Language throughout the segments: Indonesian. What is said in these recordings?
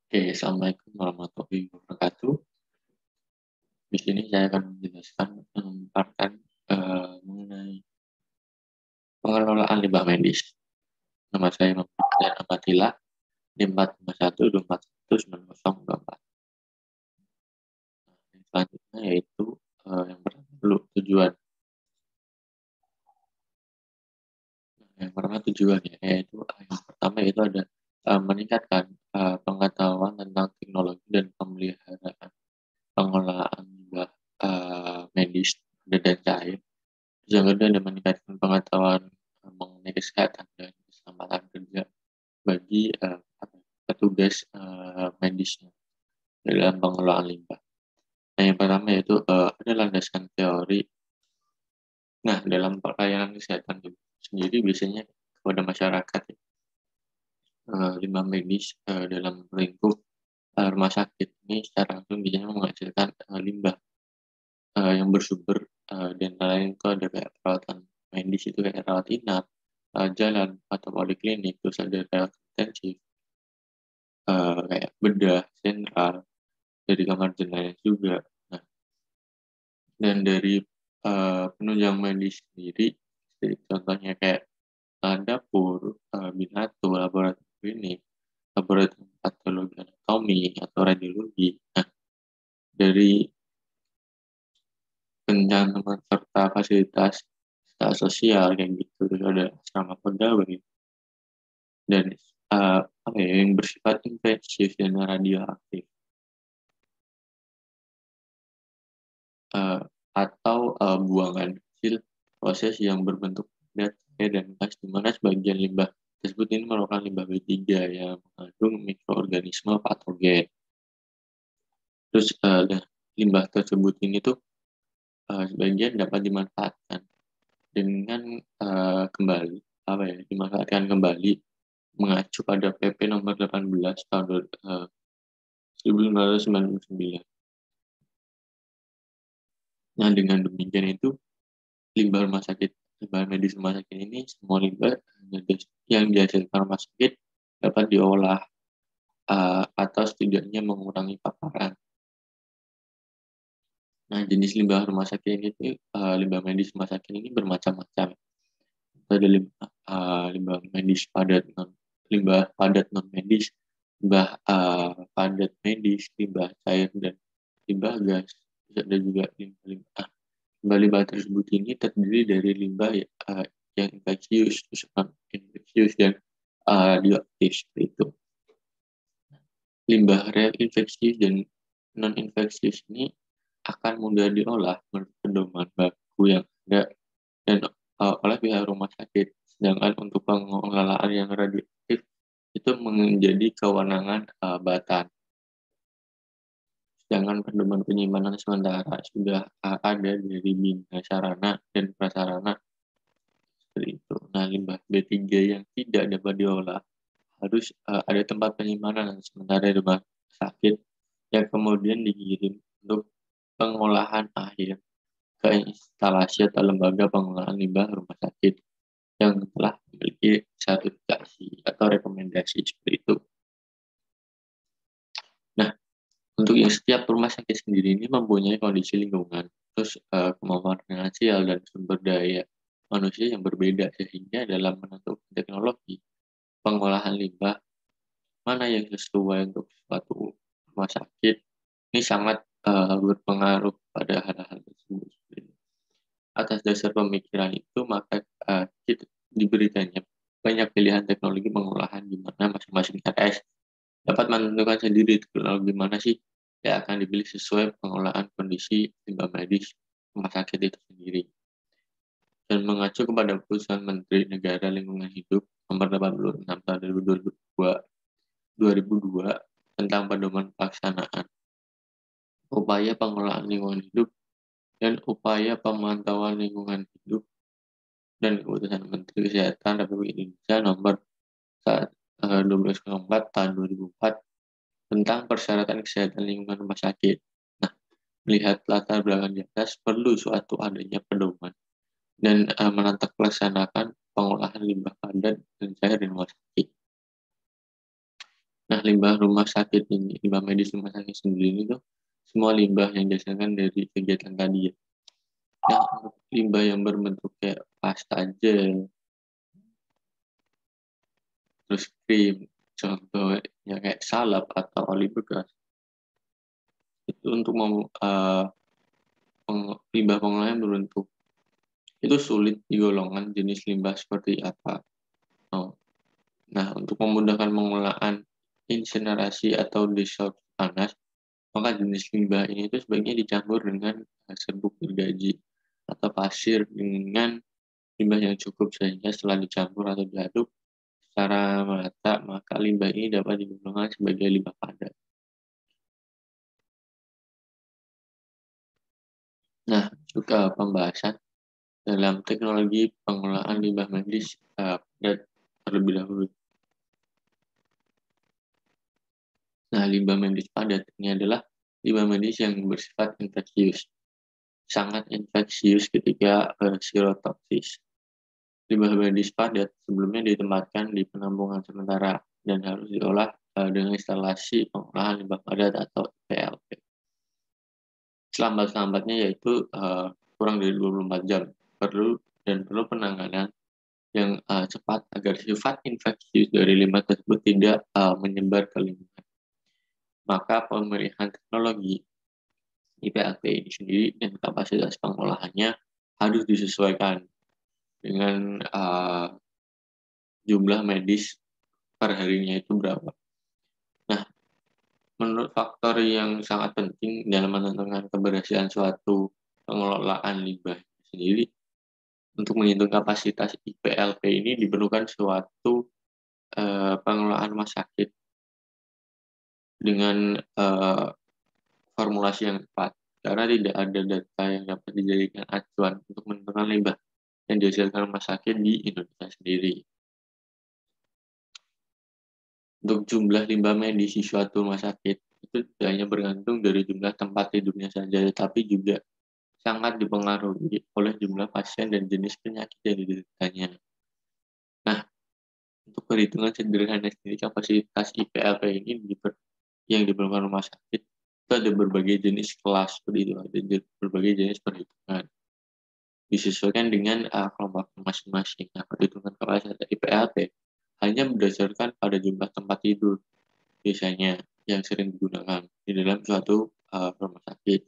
Oke, Assalamualaikum warahmatullahi wabarakatuh. Di sini saya akan menjelaskan memaparkan mengenai pengelolaan limbah medis. Nama saya Muhammad Amadillah, di 451241904. Yang selanjutnya yaitu yang pertama dulu tujuan. Yang pertama tujuannya yaitu yang pertama itu ada meningkatkan pengetahuan tentang teknologi dan pemeliharaan pengelolaan limbah medis dan cair. Yang kedua ada meningkatkan pengetahuan mengenai kesehatan dan keselamatan kerja bagi petugas medisnya dalam pengelolaan limbah. Nah, yang pertama yaitu ada landasan teori. Nah, dalam pelayanan kesehatan sendiri biasanya kepada masyarakat limbah medis dalam lingkup rumah sakit ini secara langsung biasanya menghasilkan limbah yang bersumber dan lain itu ada kayak perawatan medis itu kayak rawat inap, jalan atau poliklinik, terus ada rawat intensif, kayak bedah, sentral, dari kamar jenayah juga. Nah, dan dari penunjang medis sendiri, contohnya kayak dapur, binato, laboratorium klinik, laboratorium patologi anatomi atau radiologi. Nah, dari pencantuman serta fasilitas sosial kayak gitu, terus ada asrama pegawai dan apa ya yang bersifat infeksius dan radioaktif. uh, atau buangan kecil proses yang berbentuk padat dan gas di mana sebagian limbah tersebut ini merupakan limbah B3 yang mengandung mikroorganisme patogen. Terus limbah tersebut ini tuh sebagian dapat dimanfaatkan dengan kembali apa ya dimanfaatkan kembali mengacu pada PP nomor 18 tahun 1999. Nah, dengan demikian itu limbah rumah sakit, limbah medis rumah sakit ini semua limbah yang dihasilkan rumah sakit dapat diolah atau setidaknya mengurangi paparan. Nah, jenis limbah rumah sakit ini limbah medis rumah sakit ini bermacam-macam. Ada limbah medis padat non limbah padat non medis, limbah padat medis, limbah cair dan limbah gas. Ada juga limbah limbah tersebut ini terdiri dari limbah yang infeksius, infeksius dan radioaktif seperti itu. Limbah infeksius dan non infeksius ini akan mudah diolah menurut pedoman baku yang ada dan oleh pihak rumah sakit. Sedangkan untuk pengelolaan yang radioaktif itu menjadi kewenangan Batan. Sedangkan pedoman penyimpanan sementara sudah ada dari Bina Sarana dan Prasarana seperti itu. Nah, limbah B3 yang tidak dapat diolah harus ada tempat penyimpanan sementara di rumah sakit yang kemudian dikirim untuk pengolahan akhir ke instalasi atau lembaga pengolahan limbah rumah sakit yang telah memiliki sertifikasi atau rekomendasi seperti itu. Nah, untuk yang setiap rumah sakit sendiri ini mempunyai kondisi lingkungan, terus kemampuan finansial dan sumber daya manusia yang berbeda sehingga dalam menentukan teknologi pengolahan limbah mana yang sesuai untuk suatu rumah sakit ini sangat berpengaruh pada hal-hal tersebut. Atas dasar pemikiran itu maka kita diberikannya banyak pilihan teknologi pengolahan di mana masing-masing RS dapat menentukan sendiri teknologi mana sih yang akan dipilih sesuai pengolahan kondisi limbah medis rumah sakit itu sendiri. Dan mengacu kepada keputusan Menteri Negara Lingkungan Hidup nomor 86 tahun 2002 tentang pedoman pelaksanaan upaya pengelolaan lingkungan hidup dan upaya pemantauan lingkungan hidup dan keputusan Menteri Kesehatan Republik Indonesia nomor 1204 tahun 2004 tentang persyaratan kesehatan lingkungan rumah sakit. Nah, melihat latar belakang di atas perlu suatu adanya pedoman dan menatap melaksanakan pengolahan limbah padat dan cair di rumah sakit. Nah, limbah rumah sakit ini, limbah medis rumah sakit sendiri ini tuh semua limbah yang dihasilkan dari kegiatan tadi ya. Nah, untuk limbah yang berbentuk kayak pasta gel, terus krim, contohnya kayak salep atau oli bekas, itu untuk limbah pengolahan berbentuk itu sulit digolongkan jenis limbah seperti apa. Oh. Nah, untuk memudahkan pengolahan insinerasi atau dissolved panas, maka jenis limbah ini itu sebaiknya dicampur dengan serbuk gergaji atau pasir dengan limbah yang cukup, sehingga setelah dicampur atau diaduk secara merata, maka limbah ini dapat digunakan sebagai limbah padat. Nah, juga pembahasan dalam teknologi pengolahan limbah medis padat terlebih dahulu. Nah, limbah medis padat ini adalah limbah medis yang bersifat infeksius, sangat infeksius ketika serotoksis. Limbah medis padat sebelumnya ditempatkan di penampungan sementara dan harus diolah dengan instalasi pengolahan limbah padat atau PLP. Selambat-lambatnya yaitu kurang dari 24 jam. Perlu penanganan yang cepat agar sifat infeksius dari limbah tersebut tidak menyebar ke lingkungan. Maka pemilihan teknologi IPLP ini sendiri dan kapasitas pengolahannya harus disesuaikan dengan jumlah medis per harinya itu berapa. Nah, menurut faktor yang sangat penting dalam menentukan keberhasilan suatu pengelolaan limbah sendiri, untuk menghitung kapasitas IPLP ini diperlukan suatu pengelolaan rumah sakit dengan formulasi yang tepat, karena tidak ada data yang dapat dijadikan acuan untuk menentukan limbah yang dihasilkan rumah sakit di Indonesia sendiri. Untuk jumlah limbah medis di suatu rumah sakit itu tidak hanya bergantung dari jumlah tempat tidurnya saja, tetapi juga sangat dipengaruhi oleh jumlah pasien dan jenis penyakit yang dideritanya. Nah, untuk perhitungan sederhana sendiri, kapasitas IPLP ini yang diperlukan rumah sakit itu ada berbagai jenis kelas, seperti itu, ada berbagai jenis perhitungan. Disesuaikan dengan kelompok masing-masing. Nah, perhitungan kapasitas IPLP hanya berdasarkan pada jumlah tempat tidur biasanya yang sering digunakan di dalam suatu rumah sakit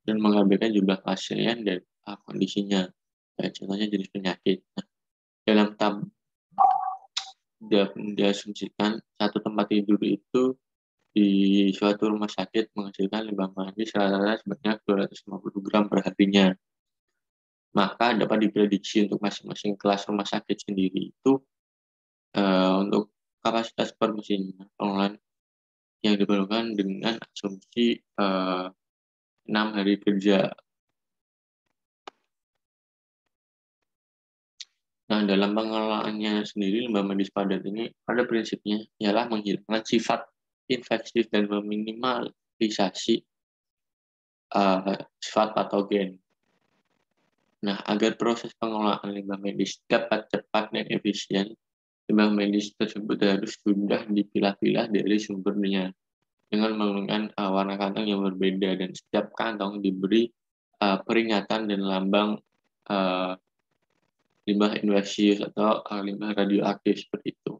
dan mengabaikan jumlah pasien dan kondisinya. Contohnya jenis penyakit. Nah, dalam diasumsikan satu tempat tidur itu di suatu rumah sakit menghasilkan limbah medis rata-rata sebanyak 250 gram per harinya. Maka dapat diprediksi untuk masing-masing kelas rumah sakit sendiri itu untuk kapasitas per mesinnya pengelolaan yang diperlukan dengan asumsi 6 hari kerja. Nah, dalam pengelolaannya sendiri, limbah medis padat ini pada prinsipnya ialah menghilangkan sifat infeksius dan meminimalisasi sifat patogen. Nah, agar proses pengelolaan limbah medis dapat cepat dan efisien, limbah medis tersebut harus sudah dipilah-pilah dari sumbernya dengan menggunakan warna kantong yang berbeda, dan setiap kantong diberi peringatan dan lambang limbah invasius atau limbah radioaktif seperti itu.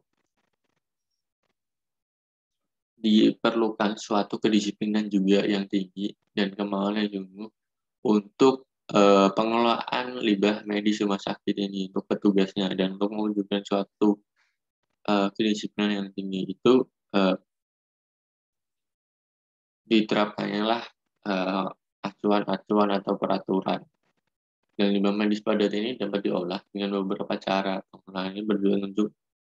Diperlukan suatu kedisiplinan juga yang tinggi dan kemauan yang sungguh untuk pengelolaan limbah medis rumah sakit ini untuk petugasnya, dan untuk mewujudkan suatu kedisiplinan yang tinggi itu diterapkannya lah acuan-acuan atau peraturan. Dan limbah medis padat ini dapat diolah dengan beberapa cara. Pengolahan ini bertujuan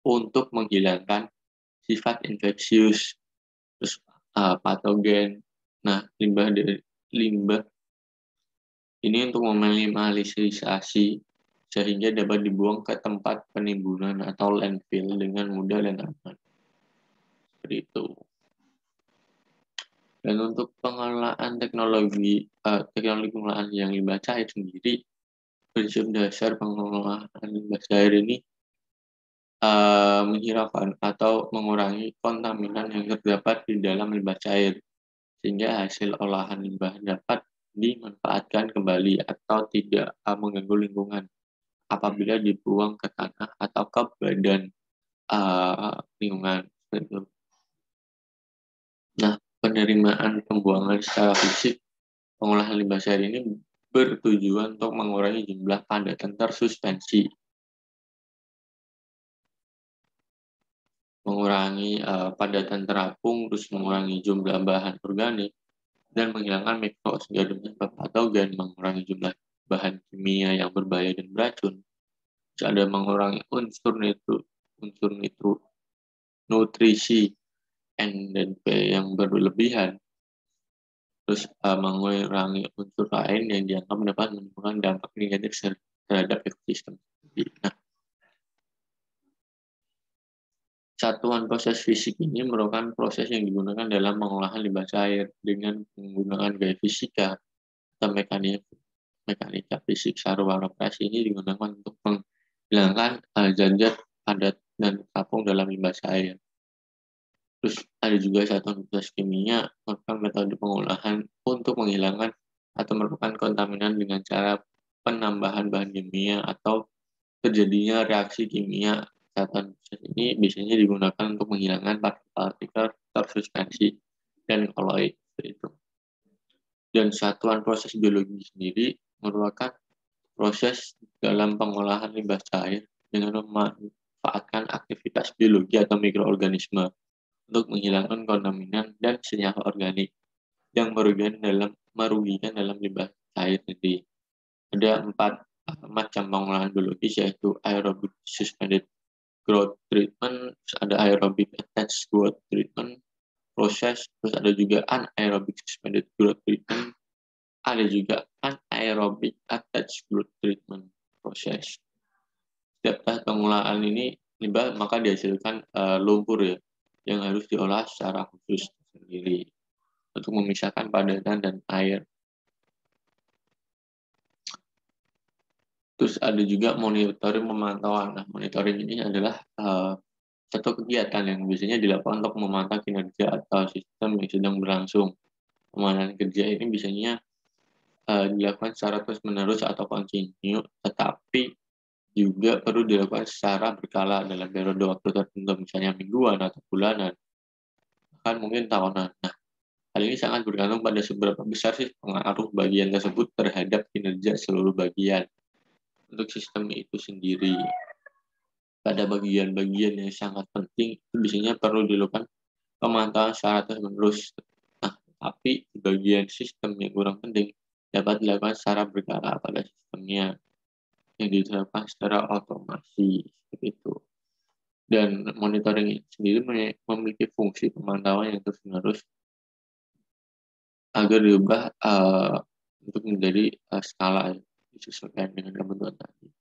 untuk menghilangkan sifat infeksius, terus patogen. Nah, limbah ini untuk meminimalisasi sehingga dapat dibuang ke tempat penimbunan atau landfill dengan mudah dan aman. Seperti itu. Dan untuk pengelolaan teknologi pengelolaan yang limbah cair sendiri, prinsip dasar pengelolaan limbah cair ini menghiraukan atau mengurangi kontaminan yang terdapat di dalam limbah cair, sehingga hasil olahan limbah dapat dimanfaatkan kembali atau tidak mengganggu lingkungan apabila dibuang ke tanah atau ke badan lingkungan. Nah, penerimaan pembuangan secara fisik pengolahan limbah cair ini bertujuan untuk mengurangi jumlah padatan tersuspensi, mengurangi padatan terapung, terus mengurangi jumlah bahan organik, dan menghilangkan mikroorganisme patogen, mengurangi jumlah bahan kimia yang berbahaya dan beracun. Terus ada mengurangi unsur nutrisi N dan P yang berlebihan. Terus mengurangi unsur lain yang dianggap dapat menimbulkan dampak negatif terhadap ekosistem. Nah, satuan proses fisik ini merupakan proses yang digunakan dalam pengolahan limbah cair dengan menggunakan gaya fisika atau mekanika fisik. Saruan operasi ini digunakan untuk menghilangkan zat-zat padat dan terapung dalam limbah cair. Terus ada juga satuan proses kimia merupakan metode pengolahan untuk menghilangkan atau merupakan kontaminan dengan cara penambahan bahan kimia atau terjadinya reaksi kimia. Satuan proses ini biasanya digunakan untuk menghilangkan partikel tersuspensi dan koloid itu. Dan satuan proses biologi sendiri merupakan proses dalam pengolahan limbah cair dengan memanfaatkan aktivitas biologi atau mikroorganisme untuk menghilangkan kontaminan dan senyawa organik yang merugikan dalam limbah cair sendiri. Ada 4 macam pengolahan biologis, yaitu aerobic suspended growth treatment, terus ada aerobic attached growth treatment proses, terus ada juga anaerobic suspended growth treatment, ada juga anaerobic attached growth treatment proses. Setiap tahap pengolahan ini limbah maka dihasilkan lumpur ya, yang harus diolah secara khusus sendiri untuk memisahkan padatan dan air. Terus ada juga monitoring pemantauan. Nah, monitoring ini adalah satu kegiatan yang biasanya dilakukan untuk memantau kinerja atau sistem yang sedang berlangsung. Pemantauan kerja ini biasanya dilakukan secara terus-menerus atau kontinu, tetapi juga perlu dilakukan secara berkala dalam periode waktu tertentu, misalnya mingguan atau bulanan, bahkan mungkin tahunan. Nah, hal ini sangat bergantung pada seberapa besar sih pengaruh bagian tersebut terhadap kinerja seluruh bagian untuk sistem itu sendiri. Pada bagian-bagian yang sangat penting, itu biasanya perlu dilakukan pemantauan secara terus-menerus. Nah, tapi di bagian sistem yang kurang penting dapat dilakukan secara berkala pada sistemnya yang diterapkan secara otomasi seperti itu. Dan monitoring sendiri memiliki fungsi pemantauan yang terus-menerus agar diubah untuk menjadi skala disesuaikan dengan kebutuhan tadi.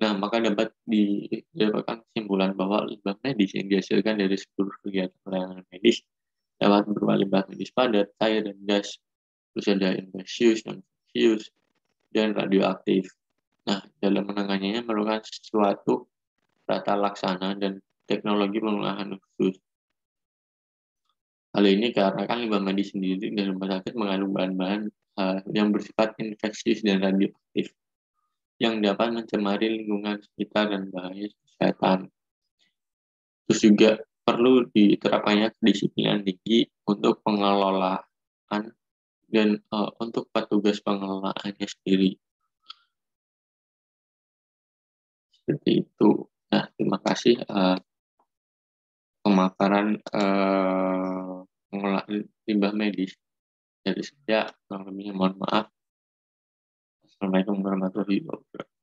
Nah, maka dapat didapatkan kesimpulan bahwa limbah medis yang dihasilkan dari seluruh kegiatan pelayanan medis dapat berupa limbah medis padat, cair, dan gas. Terus ada infeksius, non-infeksius, dan radioaktif. Nah, dalam menanganinya merupakan suatu tata laksana dan teknologi pengolahan khusus. Hal ini karena kan limbah medis sendiri dan rumah sakit mengandung bahan-bahan yang bersifat infeksius dan radioaktif yang dapat mencemari lingkungan sekitar dan bahaya kesehatan. Terus juga perlu diterapkannya kedisiplinan tinggi untuk pengelolaan dan untuk petugas pengelolaannya sendiri. Seperti itu. Nah, terima kasih pemaparan pengolahan limbah medis dari saya. Kurang lebihnya mohon maaf. Assalamualaikum warahmatullahi wabarakatuh.